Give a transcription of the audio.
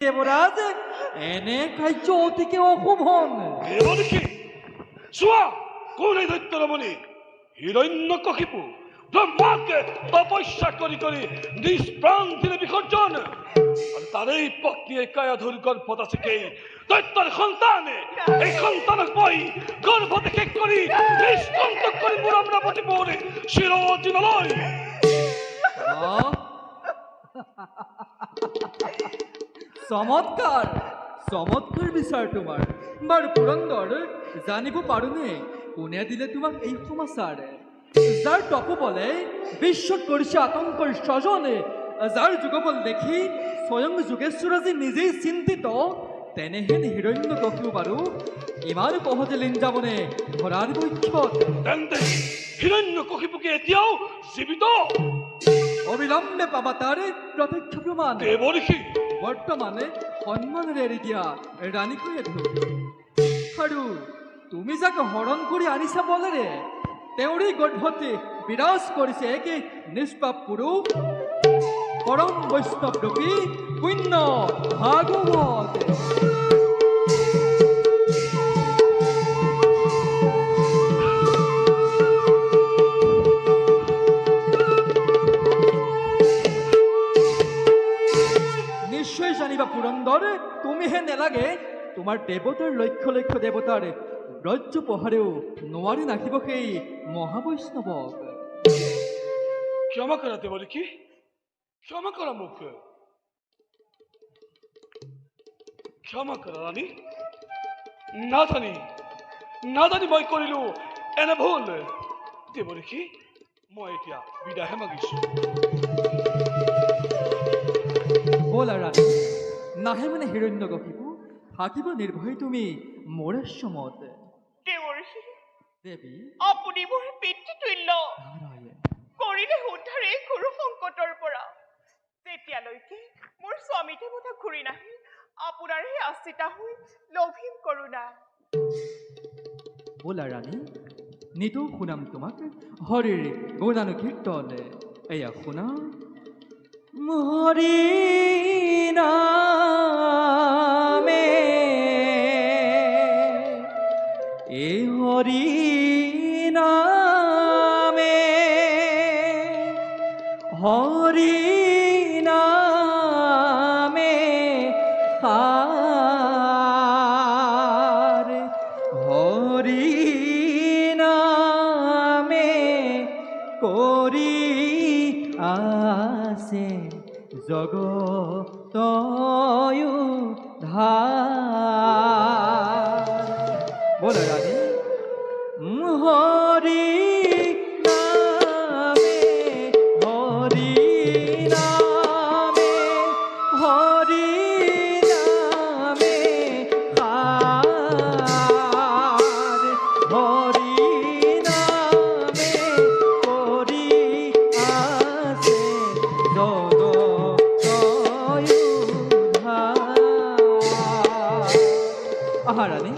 দেবরাজ এনে কার্য অতিকে অশুভন। এবার কি চোৱা কোন এই দৈত্য রমণী হিরণ্যকশিপু ব্রহ্মাকে তপস্যা করি করি নিজ প্রাণ দিলে বিসর্জন আর তারই পত্নী এই কায়াধুর গর্ভত আছে কে দৈত্যর সন্তানে এই সন্তানক মই গর্ভ থেকে করি নিষ্কণ্টক করি মুরামরাপতি পরে শিরোজিনলয়। চমৎকার চমৎকার বিচাৰ তোমাৰ। বাৰু পুৰন্দৰ জানিব পাৰোনে কোনে দিলে তোমাক এই সমাচাৰ? যাৰ তপবলে বিশ্বত কৰিছে আতংকৰ স্বজনে, যাৰ যুগবল দেখি স্বয়ং যোগেশ্বৰজী নিজেই চিন্তিত, তেনেহেন হিৰণ্যকশিপু বাৰু ইমান সহজে লীন যাবনে ধৰাৰ বক্ষত? তেন্তে হিরণ্যকশিপুকে এতিয়াও জীবিত? অবিলম্বে পাবা তাৰ প্ৰত্যক্ষ প্ৰমাণ। দেৱঋষি বৰ্তমানে সন্মানেৰে এৰি দিয়া ৰাণীকৈয়ে ধৰো। আৰু তুমি যাকে হৰণ কৰি আনিছা বলেৰে তেওঁৰে গৰ্ভতে বিৰাজ কৰিছে একে নিষ্পাপ পুৰুষ পৰম বৈষ্ণৱ ৰূপী পুণ্য ভাগৱত। নিশ্চয় জানিবা পুৰন্দৰ, তুমিহে নেলাগে তোমাৰ দেৱতাৰ লক্ষ লক্ষ দেৱতাৰ ব্ৰজ পহাৰেও নোৱাৰি নাখিব সেই মহাবৈষ্ণৱক। ক্ষমা করা দেবঋষি, ক্ষমা করা মুখ, ক্ষমা করা রানী। না জানি মই কৰিলো এনে ভুল। দেবঋষি মই এতিয়া বিদায়হে মাগিছো। বলা ৰাণী, নাহে মানে হিৰণ্যকশিপু, থাকিব নিৰ্ভয় তুমি মোৰ আশ্ৰমত। দেৱৰ্ষি, দেৱী আপুনি মোৰ পিতৃতুল্য নাৰায়ণ, কৰিলে উদ্ধাৰ এই গুৰু সংকটৰ পৰা। তেতিয়ালৈকে মোৰ স্বামী দেৱতা ঘূৰি নাহি আপোনাৰহে আশ্ৰিতা হৈ লভিম কৰোণা। বলা ৰাণী, নিতৌ শুনাম তোমাক হৰিৰ গুণানুকীৰ্তন। এয়া শুনা। হৰি নামে এই হৰি নামে হৰি নামে সাৰ হৰি নামে কৰি আছে জগত উদ্ধাৰ। বলো ৰাণী, হৰি নামে হৰি নামে হৰি নামে সাৰ হৰি নামে কৰি আছে জগত উদ্ধাৰ। আহা ৰাণী,